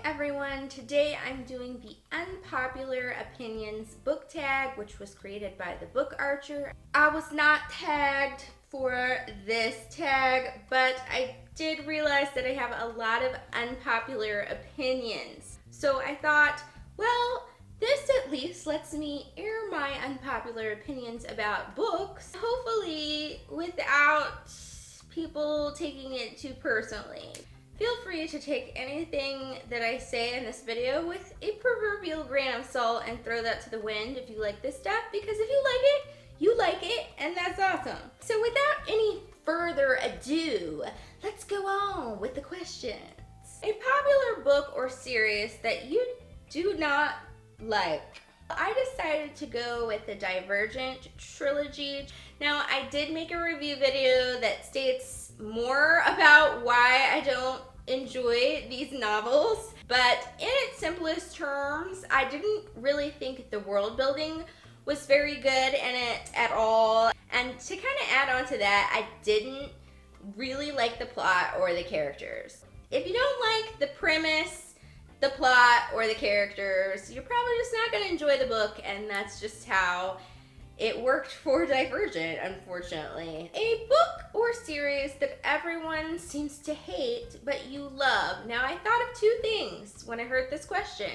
everyone, today I'm doing the Unpopular Opinions book tag, which was created by the Book Archer. I was not tagged for this tag, but I did realize that I have a lot of unpopular opinions. So I thought, well, this at least lets me air my unpopular opinions about books, hopefully without people taking it too personally. Feel free to take anything that I say in this video with a proverbial grain of salt and throw that to the wind if you like this stuff, because if you like it, and that's awesome. So without any further ado, let's go on with the questions. A popular book or series that you do not like. I decided to go with the Divergent trilogy. Now, I did make a review video that states more about why I don't enjoy these novels, but in its simplest terms, I didn't really think the world building was very good in it at all. And to kind of add on to that, I didn't really like the plot or the characters. If you don't like the premise, the plot, or the characters, you're probably just not going to enjoy the book, and that's just how it worked for Divergent, unfortunately. A book or series that everyone seems to hate, but you love. Now, I thought of two things when I heard this question.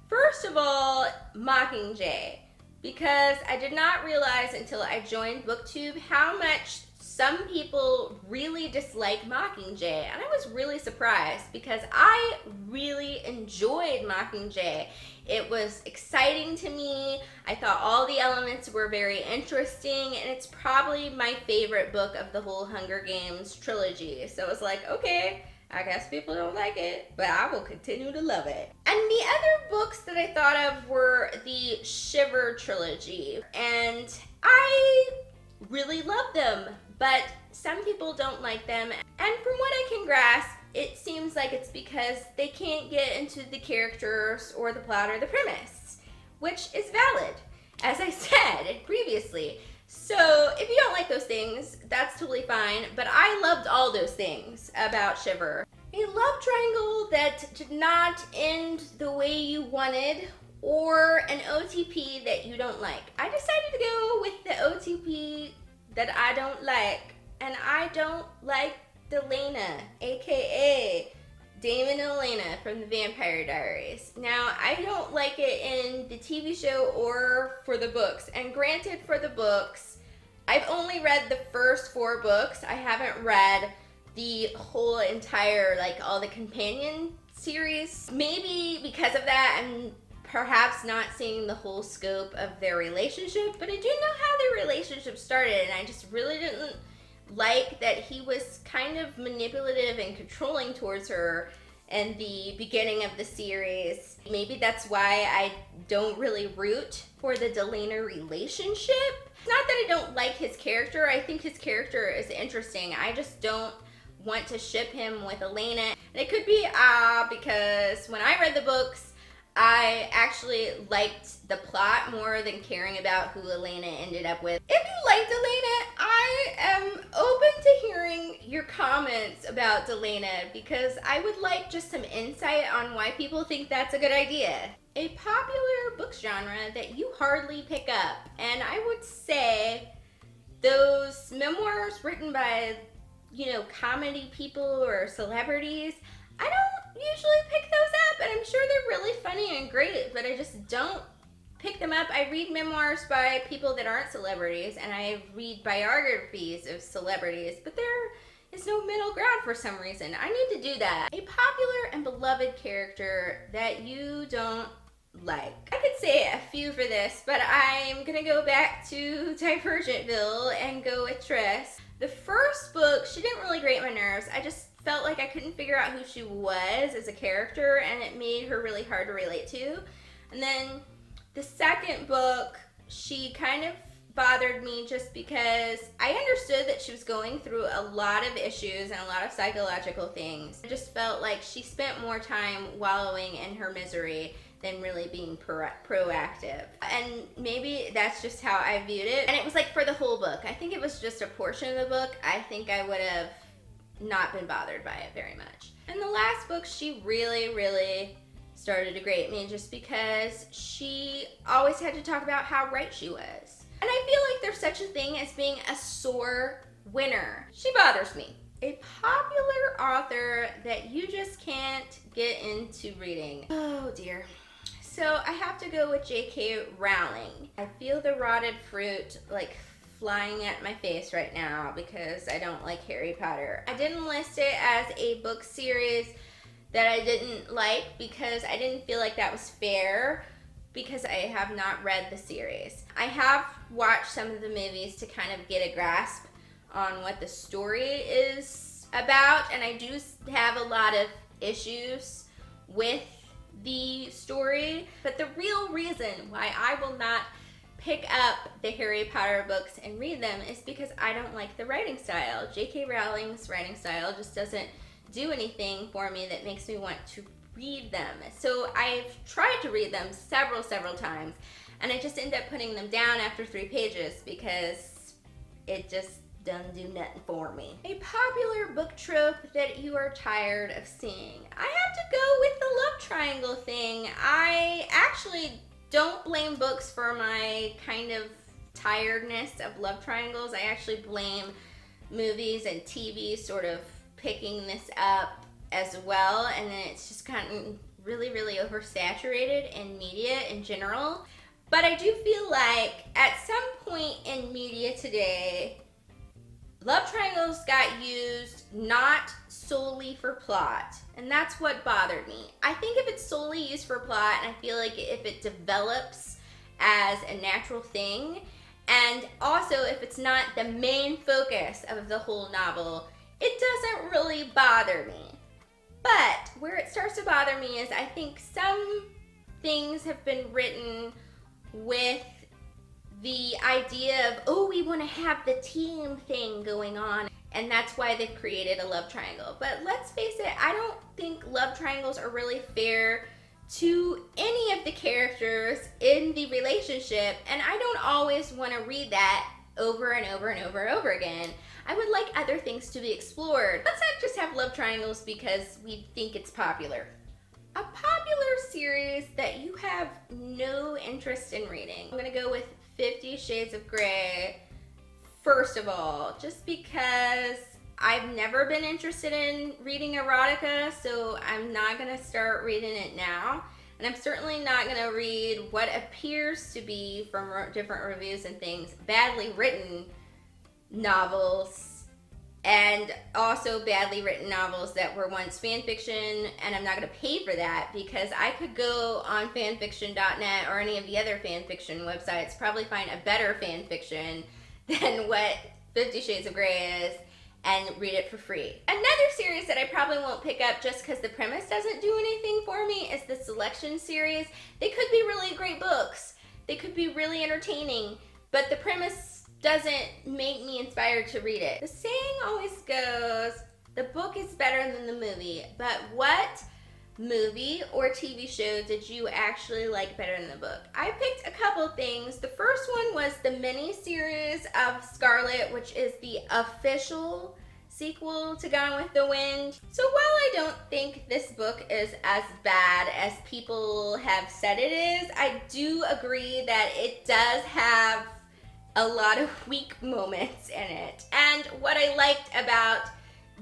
First of all, Mockingjay, because I did not realize until I joined BookTube how much some people really dislike Mockingjay, and I was really surprised because I really enjoyed Mockingjay. It was exciting to me. I thought all the elements were very interesting, and it's probably my favorite book of the whole Hunger Games trilogy. So it was like, okay, I guess people don't like it, but I will continue to love it. And the other books that I thought of were the Shiver trilogy, and I really love them, but some people don't like them. And from what I can grasp, it seems like it's because they can't get into the characters or the plot or the premise, which is valid, as I said previously. So if you don't like those things, that's totally fine, but I loved all those things about Shiver. A love triangle that did not end the way you wanted, or an OTP that you don't like. I decided to go with the OTP that I don't like, and I don't like Delena, aka Damon and Elena from the Vampire Diaries. Now, I don't like it in the TV show or for the books, and granted, for the books, I've only read the first 4 books. I haven't read the whole entire, like, all the companion series. Maybe because of that, I'm perhaps not seeing the whole scope of their relationship, but I do know how their relationship started, and I just really didn't like that he was kind of manipulative and controlling towards her in the beginning of the series. Maybe that's why I don't really root for the Delena relationship. It's not that I don't like his character. I think his character is interesting. I just don't want to ship him with Elena. And it could be because when I read the books, I actually liked the plot more than caring about who Elena ended up with. If you liked Elena, I am open to hearing your comments about Delena, because I would like just some insight on why people think that's a good idea. A popular book genre that you hardly pick up, and I would say those memoirs written by, comedy people or celebrities. I don't usually pick those up, and I'm sure they're really funny and great, but I just don't pick them up. I read memoirs by people that aren't celebrities, and I read biographies of celebrities, but there is no middle ground for some reason. I need to do that. A popular and beloved character that you don't like. I could say a few for this, but I'm gonna go back to Divergentville and go with Triss. The first book, she didn't really grate my nerves. I just felt like I couldn't figure out who she was as a character, and it made her really hard to relate to. And then the second book, she kind of bothered me just because I understood that she was going through a lot of issues and a lot of psychological things. I just felt like she spent more time wallowing in her misery than really being proactive. And maybe that's just how I viewed it. And it was like for the whole book. I think it was just a portion of the book. I think I would have not been bothered by it very much. And the last book, she really started to grate me just because she always had to talk about how right she was. And I feel like there's such a thing as being a sore winner. She bothers me. A popular author that you just can't get into reading. Oh dear. So I have to go with J.K. Rowling. I feel the rotted fruit like flying at my face right now because I don't like Harry Potter. I didn't list it as a book series that I didn't like because I didn't feel like that was fair because I have not read the series. I have watched some of the movies to kind of get a grasp on what the story is about, and I do have a lot of issues with the story, but the real reason why I will not pick up the Harry Potter books and read them is because I don't like the writing style. J.K. Rowling's writing style just doesn't do anything for me that makes me want to read them. So I've tried to read them several times, and I just end up putting them down after 3 pages because it just doesn't do nothing for me. A popular book trope that you are tired of seeing. I have to go with the love triangle thing. I actually don't blame books for my kind of tiredness of love triangles. I actually blame movies and TV sort of picking this up as well, and then it's just gotten really oversaturated in media in general. But I do feel like at some point in media today, love triangles got used not solely for plot, and that's what bothered me. I think if it's solely used for plot, and I feel like if it develops as a natural thing, and also if it's not the main focus of the whole novel, it doesn't really bother me. But where it starts to bother me is I think some things have been written with the idea of, oh, we want to have the team thing going on, and that's why they've created a love triangle. But let's face it, I don't think love triangles are really fair to any of the characters in the relationship, and I don't always want to read that over and over again. I would like other things to be explored. Let's not just have love triangles because we think it's popular. A popular series that you have no interest in reading. I'm gonna go with 50 Shades of Grey, first of all, just because I've never been interested in reading erotica, so I'm not gonna start reading it now. And I'm certainly not gonna read what appears to be, from different reviews and things, badly written novels, and also badly written novels that were once fan fiction, and I'm not going to pay for that because I could go on fanfiction.net or any of the other fan fiction websites, probably find a better fan fiction than what 50 Shades of Grey is, and read it for free. Another series that I probably won't pick up just because the premise doesn't do anything for me is the Selection series. They could be really great books. They could be really entertaining, but the premise doesn't make me inspired to read it. The saying always goes, the book is better than the movie, but what movie or TV show did you actually like better than the book? I picked a couple things. The first one was the mini-series of Scarlet, which is the official sequel to Gone with the Wind. So while I don't think this book is as bad as people have said it is, I do agree that it does have a lot of weak moments in it. And what I liked about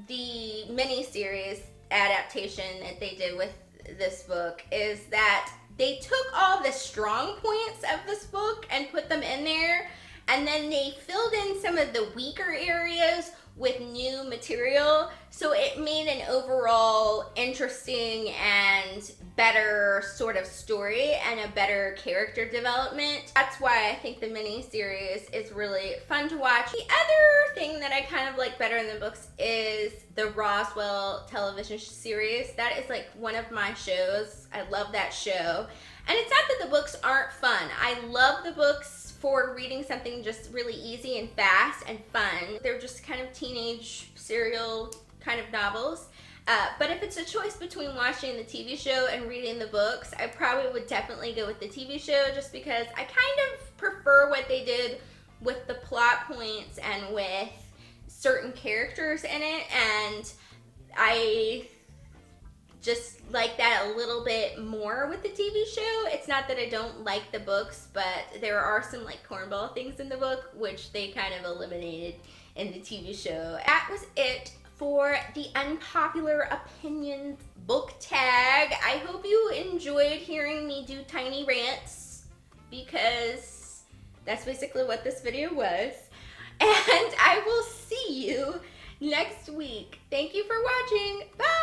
the miniseries adaptation that they did with this book is that they took all the strong points of this book and put them in there, and then they filled in some of the weaker areas with new material, so it made an overall interesting and better sort of story and a better character development. That's why I think the mini-series is really fun to watch. The other thing that I kind of like better in the books is the Roswell television series. That is like one of my shows. I love that show. And it's not that the books aren't fun. I love the books for reading something just really easy and fast and fun. They're just kind of teenage serial kind of novels. But if it's a choice between watching the TV show and reading the books, I probably would definitely go with the TV show just because I kind of prefer what they did with the plot points and with certain characters in it. And I just like that a little bit more with the TV show. It's not that I don't like the books, but there are some like cornball things in the book which they kind of eliminated in the TV show. That was it for the Unpopular Opinions book tag. I hope you enjoyed hearing me do tiny rants, because that's basically what this video was. And I will see you next week. Thank you for watching. Bye!